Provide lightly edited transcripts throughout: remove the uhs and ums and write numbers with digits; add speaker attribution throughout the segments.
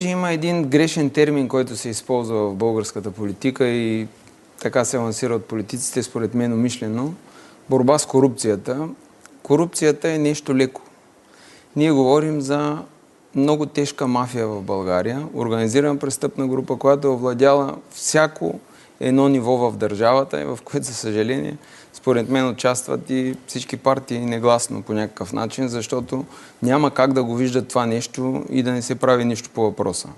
Speaker 1: Има един грешен термин, който се използва в българската политика и така се лансира от политиците, според мен умишлено. Борба с корупцията. Корупцията е нещо леко. Ние говорим за много тежка мафия в България, организирана престъпна група, която е овладяла всяко едно ниво в държавата и в което, за съжаление, според мен участват и всички партии негласно по някакъв начин, защото няма как да го виждат това нещо и да не се прави нищо по въпроса.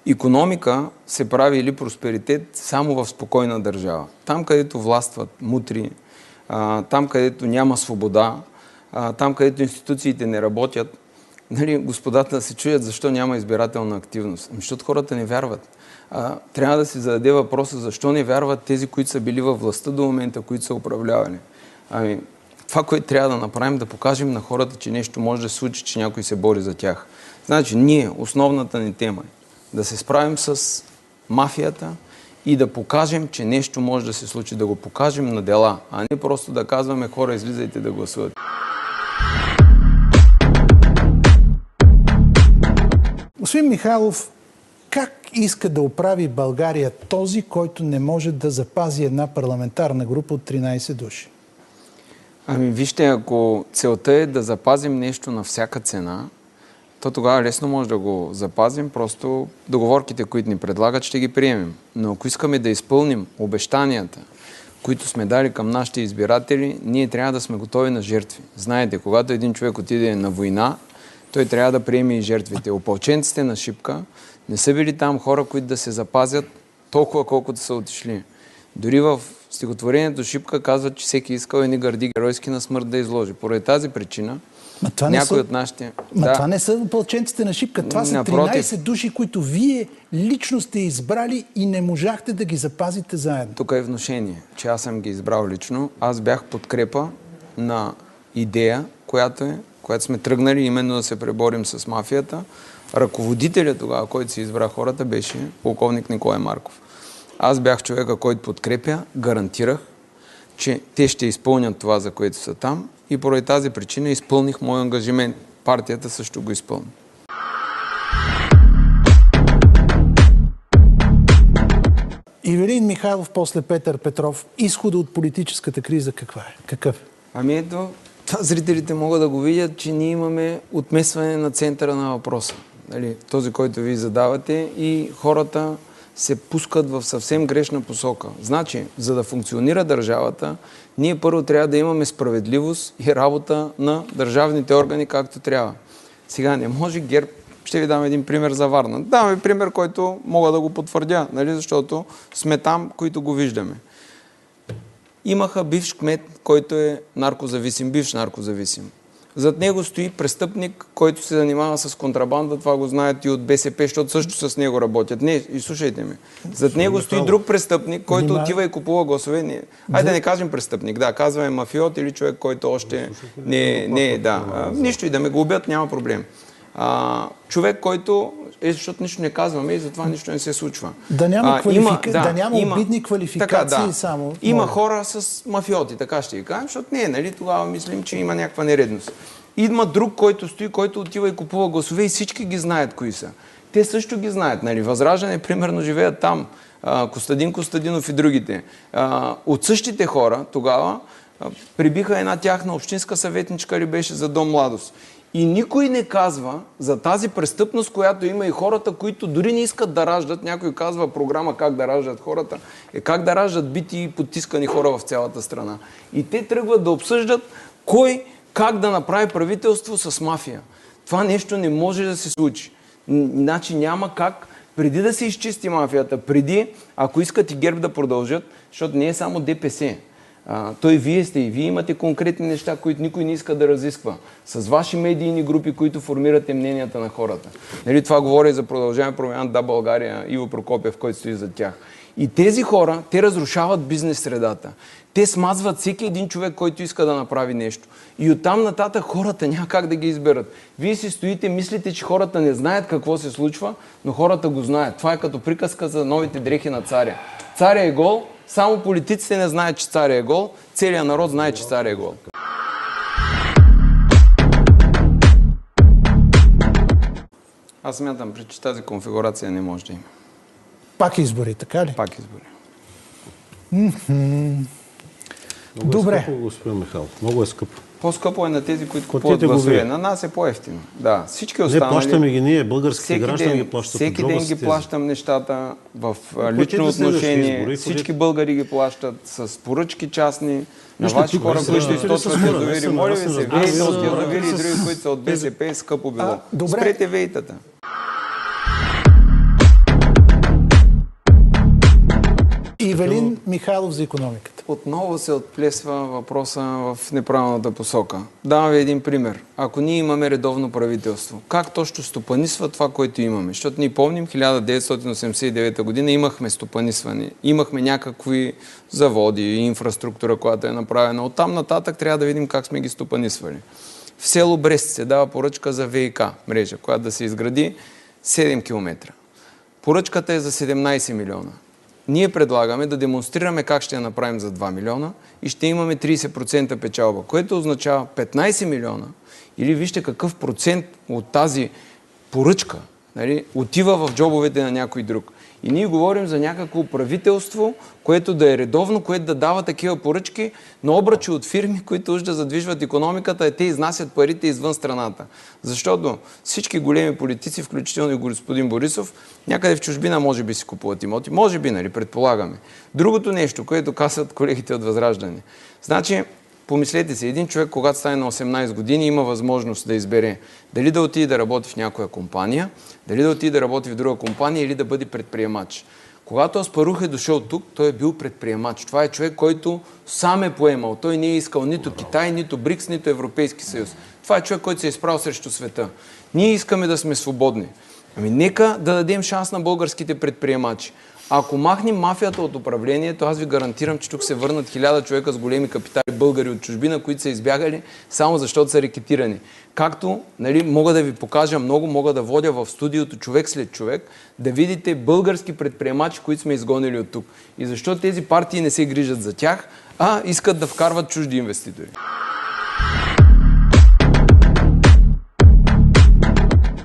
Speaker 1: Икономика се прави или просперитет само в спокойна държава. Там, където властват мутри, там, където няма свобода, там, където институциите не работят, нали, господата се чуят защо няма избирателна активност. Защото хората не вярват. Трябва да се зададе въпроса защо не вярват тези, които са били във властта до момента, които са управлявали. Това, което трябва да направим, да покажем на хората, че нещо може да се случи, че някой се бори за тях. Значи, ние, основната ни тема е да се справим с мафията и да покажем, че нещо може да се случи, да го покажем на дела, а не просто да казваме хора, излизайте да гласуват.
Speaker 2: Господин Михайлов, как иска да оправи България този, който не може да запази една парламентарна група от 13 души?
Speaker 1: Вижте, ако целта е да запазим нещо на всяка цена, то тогава лесно може да го запазим, просто договорките, които ни предлагат, ще ги приемем. Но ако искаме да изпълним обещанията, които сме дали към нашите избиратели, ние трябва да сме готови на жертви. Знаете, когато един човек отиде на война, той трябва да приеме и жертвите. Опълченците на Шипка не са били там хора, които да се запазят толкова, колкото са отишли. Дори в стихотворението Шипка казват, че всеки искал едни гърди геройски на смърт да изложи. Поради тази причина някой от нашите...
Speaker 2: Това не са опълченците на Шипка. Това са 13 души, които вие лично сте избрали и не можахте да ги запазите заедно.
Speaker 1: Тук е внушение, че аз съм ги избрал лично. Аз бях подкрепа на идея, която сме тръгнали именно да се преборим с мафията. Ръководителят тогава, който си избра хората, беше полковник Николай Марков. Аз бях човека, който подкрепя, гарантирах, че те ще изпълнят това, за което са там, и поради тази причина изпълних мой ангажимент. Партията също го изпълни.
Speaker 2: Ивелин Михайлов после Петър Петров. Изхода от политическата криза какъв?
Speaker 1: Ето, зрителите могат да го видят, че ние имаме отместване на центъра на въпроса. Този, който ви задавате, и хората се пускат в съвсем грешна посока. Значи, за да функционира държавата, ние първо трябва да имаме справедливост и работа на държавните органи както трябва. Сега не може ГЕРБ... Ще ви дам един пример за Варна. Дам ви пример, който мога да го потвърдя, защото сме там, които го виждаме. Имаха бивш кмет, който е наркозависим, бивш наркозависим. Зад него стои престъпник, който се занимава с контрабанда. Това го знаят и от БСП, защото също с него работят. Не, и слушайте ме. Зад него стои друг престъпник, който отива и купува гласове. Айде да не кажем престъпник, да, казваме мафиот или човек, който още не е, да. Нищо, и да ме глобят, няма проблем. Човек, който защото нищо не казваме и затова нищо не се случва.
Speaker 2: Да няма, обидни квалификации само.
Speaker 1: Има хора с мафиоти, така ще ги кажем, защото тогава мислим, че има някаква нередност. Има друг, който стои, който отива и купува гласове и всички ги знаят кои са. Те също ги знаят. Възраждане, примерно, живеят там. Костадин Костадинов и другите. От същите хора тогава прибиха една тяхна общинска съветничка ли беше за Дом Младост. И никой не казва за тази престъпност, която има и хората, които дори не искат да раждат. Някой казва програма как да раждат хората. Как да раждат бити и потискани хора в цялата страна. И те тръгват да обсъждат кой как да направи правителство с мафия. Това нещо не може да се случи. Значи няма как преди да се изчисти мафията, ако искат и ГЕРБ да продължат, защото не е само ДПС. Той вие сте и вие имате конкретни неща, които никой не иска да разисква. С ваши медийни групи, които формирате мненията на хората. Това говори за Продължаваме промяната, Да, България, Иво Прокопиев, който стои за тях. И тези хора, те разрушават бизнес средата. Те смазват всеки един човек, който иска да направи нещо. И оттам нататък хората няма как да ги изберат. Вие си стоите, мислите, че хората не знаят какво се случва, но хората го знаят. Това е като приказка за новите дрехи на царя. Царя е гол, само политиците не знаят, че царя е гол, целият народ знае, че царя е гол. Аз смятам, че тази конфигурация не може да има.
Speaker 2: Пак избори, така ли?
Speaker 1: Пак избори.
Speaker 3: Много
Speaker 2: Добре.
Speaker 3: е скъпо, господин Михайлов. Много е скъпо.
Speaker 1: По-скъпо е на тези, които
Speaker 3: Платите
Speaker 1: купуват
Speaker 3: го
Speaker 1: гласове.
Speaker 3: вие.
Speaker 1: На нас е по-ефтино. Да, всички
Speaker 3: Не
Speaker 1: останали...
Speaker 3: плащаме ги ние, българските
Speaker 1: всеки
Speaker 3: граждани
Speaker 1: ден,
Speaker 3: ги плащат.
Speaker 1: всеки
Speaker 3: от джоба
Speaker 1: ден
Speaker 3: си
Speaker 1: ги
Speaker 3: тези.
Speaker 1: плащам нещата в
Speaker 3: Платите
Speaker 1: лично
Speaker 3: следващи
Speaker 1: отношение.
Speaker 3: избори,
Speaker 1: Всички
Speaker 3: ходите.
Speaker 1: българи ги плащат с поръчки частни. На
Speaker 3: Вижте,
Speaker 1: ваши
Speaker 3: тук
Speaker 1: хора,
Speaker 3: се
Speaker 1: които
Speaker 3: разбирате ли с
Speaker 1: източват
Speaker 3: хора?
Speaker 1: язовири,
Speaker 3: Не
Speaker 1: моля ви
Speaker 3: съм
Speaker 1: се,
Speaker 3: разбрал.
Speaker 1: вейте
Speaker 3: Аз
Speaker 1: от
Speaker 3: съм
Speaker 1: язовири и
Speaker 3: разбрал.
Speaker 1: други, които са от БСП, скъпо било.
Speaker 2: добре.
Speaker 1: Спрете вейтата.
Speaker 2: Ивелин Михайлов за икономиката.
Speaker 1: Отново се отплесва въпроса в неправилната посока. Давам ви един пример. Ако ние имаме редовно правителство, как точно стопанисва това, което имаме? Защото ние помним, 1989 година имахме стопанисване, имахме някакви заводи, инфраструктура, която е направена. Оттам нататък трябва да видим как сме ги стопанисвали. В село Брест се дава поръчка за ВиК мрежа, която да се изгради 7 км. Поръчката е за 17 милиона. Ние предлагаме да демонстрираме как ще я направим за 2 милиона и ще имаме 30% печалба, което означава 15 милиона. Или вижте какъв процент от тази поръчка, нали, отива в джобовете на някой друг. И ние говорим за някакво правителство, което да е редовно, което да дава такива поръчки на обръчи от фирми, които уж да задвижват икономиката, а те изнасят парите извън страната. Защото всички големи политици, включително и господин Борисов, някъде в чужбина може би си купуват имоти. Може би, нали, предполагаме. Другото нещо, което казват колегите от Възраждане. Значи, помислете се, един човек, когато стане на 18 години, има възможност да избере дали да отиде да работи в някоя компания, дали да отиде да работи в друга компания или да бъде предприемач. Когато Аспарух е дошъл тук, той е бил предприемач. Това е човек, който сам е поемал. Той не е искал нито Китай, нито БРИКС, нито Европейски съюз. Това е човек, който се е изправил срещу света. Ние искаме да сме свободни. Ами нека да дадем шанс на българските предприемачи. Ако махнем мафията от управлението, аз ви гарантирам, че тук се върнат 1000 човека с големи капитали, българи от чужбина, които са избягали само защото са рекетирани. Както, нали, мога да ви покажа много, мога да водя в студиото човек след човек, да видите български предприемачи, които сме изгонили от тук. И защо тези партии не се грижат за тях, а искат да вкарват чужди инвеститори.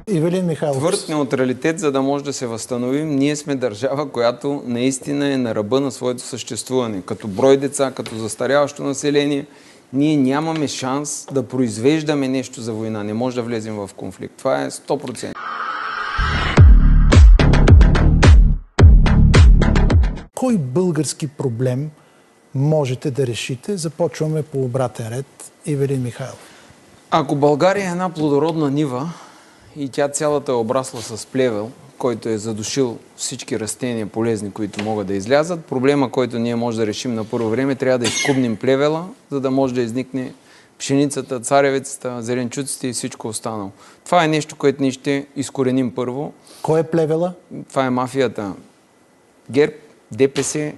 Speaker 2: Ивелин Михайлов.
Speaker 1: Твърд неутралитет, за да може да се възстановим. Ние сме държава, която наистина е на ръба на своето съществуване. Като брой деца, като застаряващо население, ние нямаме шанс да произвеждаме нещо за война. Не може да влезем в конфликт. Това е 100%.
Speaker 2: Кой български проблем можете да решите? Започваме по обратен ред. Ивелин Михайлов.
Speaker 1: Ако България е една плодородна нива и тя цялата е обрасла с плевел, който е задушил всички растения полезни, които могат да излязат, проблема, който ние може да решим на първо време, трябва да изкубнем плевела, за да може да изникне пшеницата, царевицата, зеленчуците и всичко останало. Това е нещо, което ние ще изкореним първо.
Speaker 2: Кой е плевела?
Speaker 1: Това е мафията. ГЕРБ, ДПС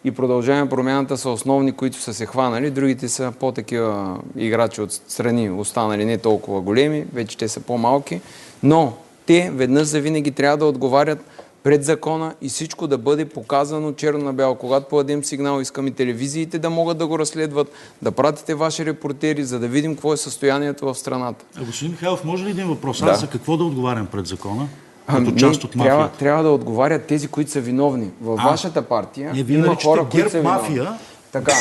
Speaker 1: и Продължаваме промяната са основни, които са се хванали. Другите са по-такива играчи от страни, останали не толкова големи, вече те са по-малки. Но те веднъж за винаги трябва да отговарят пред закона и всичко да бъде показано черно на бяло. Когато подадем сигнал, искаме телевизиите да могат да го разследват, да пратите ваши репортери, за да видим какво е състоянието в страната.
Speaker 4: Господин Михайлов, може ли един въпрос?
Speaker 1: Да.
Speaker 4: Аз за какво да отговарям пред закона? Като част от мафията.
Speaker 1: Трябва да отговарят тези, които са виновни. Във вашата партия
Speaker 4: вие
Speaker 1: има
Speaker 4: наричате
Speaker 1: хора, които са
Speaker 4: ГЕРБ
Speaker 1: виновни.
Speaker 4: мафия.
Speaker 1: Така,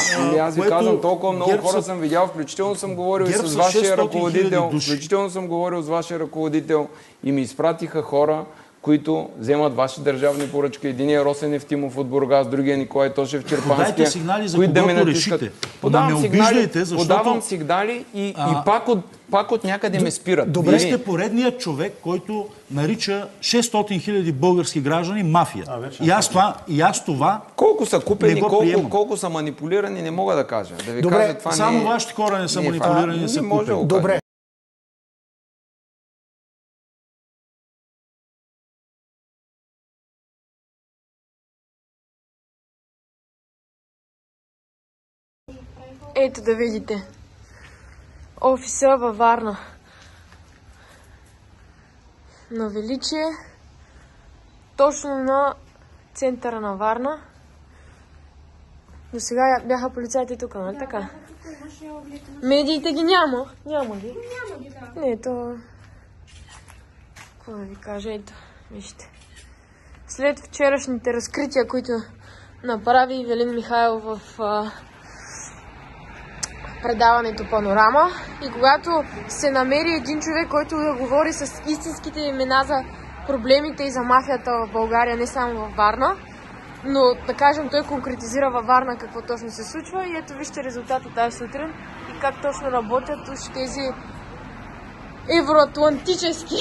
Speaker 1: аз ви
Speaker 4: което
Speaker 1: казвам, толкова много
Speaker 4: ГЕРБ
Speaker 1: хора
Speaker 4: са-
Speaker 1: съм видял, включително съм говорил и
Speaker 4: ГЕРБ
Speaker 1: с
Speaker 4: са
Speaker 1: вашия
Speaker 4: 600
Speaker 1: ръководител,
Speaker 4: души.
Speaker 1: включително съм говорил с вашия ръководител и ми изпратиха хора, които вземат ваши държавни поръчки. Единият Росен Евтимов от Бургас, другия Николай Тошев Черпанския.
Speaker 4: Подайте сигнали за
Speaker 1: които да ме
Speaker 4: когото
Speaker 1: натискат.
Speaker 4: решите.
Speaker 1: Подавам
Speaker 4: Но не
Speaker 1: сигнали,
Speaker 4: обиждайте, защото-
Speaker 1: подавам сигнали и пак от някъде ме спират.
Speaker 2: Добре.
Speaker 4: Вие
Speaker 1: Или-
Speaker 4: сте поредният човек, който нарича 600 000 български граждани мафия. И аз това
Speaker 1: Колко са купени,
Speaker 4: не го приемам.
Speaker 1: колко са манипулирани, не мога да кажа. Да ви
Speaker 2: Добре,
Speaker 1: кажа, това
Speaker 4: само
Speaker 1: не е...
Speaker 4: вашите хора не са
Speaker 1: не е
Speaker 4: манипулирани,
Speaker 1: факт.
Speaker 4: не са
Speaker 1: може да
Speaker 4: купени.
Speaker 1: го кажа.
Speaker 2: Добре.
Speaker 5: Ето да видите. Офиса във Варна. На Величие. Точно на центъра на Варна. До сега бяха полицайите тук, нали така? Медиите ги няма. Няма ги. Не, то... Какво да ви кажа? Ето, вижте. След вчерашните разкрития, които направи Ивелин Михайлов в предаването Панорама, и когато се намери един човек, който да говори с истинските имена за проблемите и за мафията в България, не само във Варна, но да кажем, той конкретизира във Варна какво точно се случва, и ето вижте резултата тази сутрин и как точно работят уж тези евроатлантически.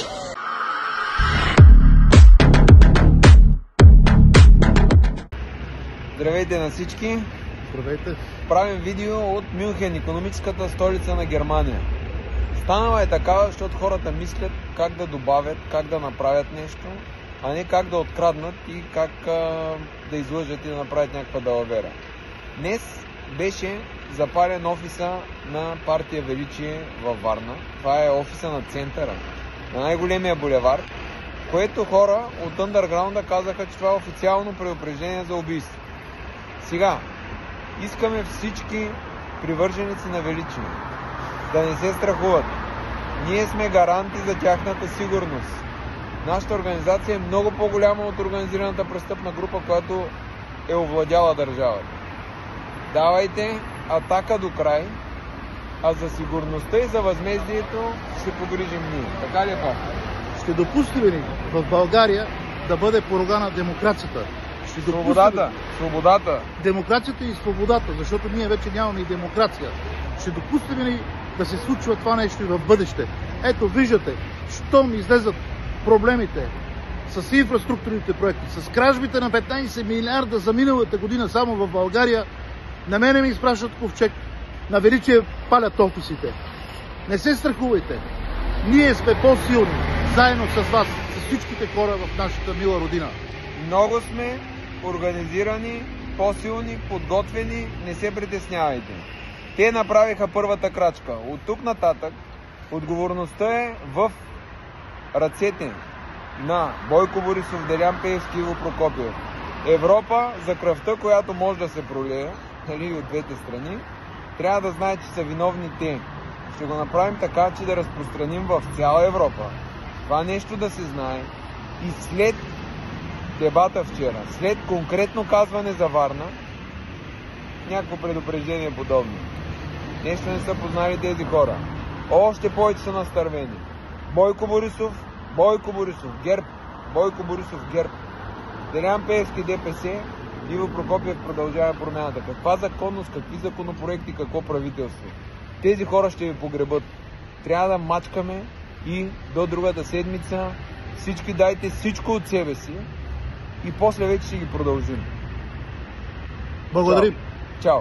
Speaker 1: Здравейте на всички!
Speaker 3: Здравейте.
Speaker 1: Правим видео от Мюнхен, икономическата столица на Германия. Станала е такава, защото хората мислят как да добавят, как да направят нещо, а не как да откраднат и как да излъжат и да направят някаква далавера. Днес беше запален офиса на партия Величие във Варна. Това е офиса на центъра, на най-големия булевар, което хора от андерграунда казаха, че това е официално предупреждение за убийство. Сега, искаме всички привърженици на Величие да не се страхуват. Ние сме гаранти за тяхната сигурност. Нашата организация е много по-голяма от организираната престъпна група, която е овладяла държавата. Давайте атака до край, а за сигурността и за възмездието ще се погрижим ние. Така ли е, пак?
Speaker 6: Ще допустим ли в България да бъде поругана демокрацията?
Speaker 1: Свободата.
Speaker 6: Демокрацията и свободата, защото ние вече нямаме и демокрация. Ще допустим ли да се случва това нещо и в бъдеще? Ето, виждате, щом излезат проблемите с инфраструктурните проекти, с кражбите на 15 милиарда за миналата година само в България, на мене ми изпращат ковчег, на Величие палят офисите. Не се страхувайте. Ние сме по-силни, заедно с вас, с всичките хора в нашата мила родина.
Speaker 1: Много сме организирани, по-силни, подготвени, не се притеснявайте. Те направиха първата крачка. От тук нататък отговорността е в ръцете на Бойко Борисов, Делян Пеевски и Иво Прокопиев. Европа за кръвта, която може да се пролее, нали, от двете страни, трябва да знае, че са виновни те. Ще го направим така, че да разпространим в цяла Европа. Това нещо да се знае и след дебата вчера, след конкретно казване за Варна, някакво предупреждение подобно. Нещо не са познали тези хора. Още повече са настървени. Бойко Борисов, ГЕРБ. Бойко Борисов, ГЕРБ. Делян Пеевски, ДПС, Иво Прокопиев, Продължаваме промяната. Каква законност, какви законопроекти, какво правителство? Тези хора ще ви погребат. Трябва да мачкаме и до другата седмица всички дайте всичко от себе си и после вече ще ги продължим.
Speaker 6: Благодарим.
Speaker 1: Чао!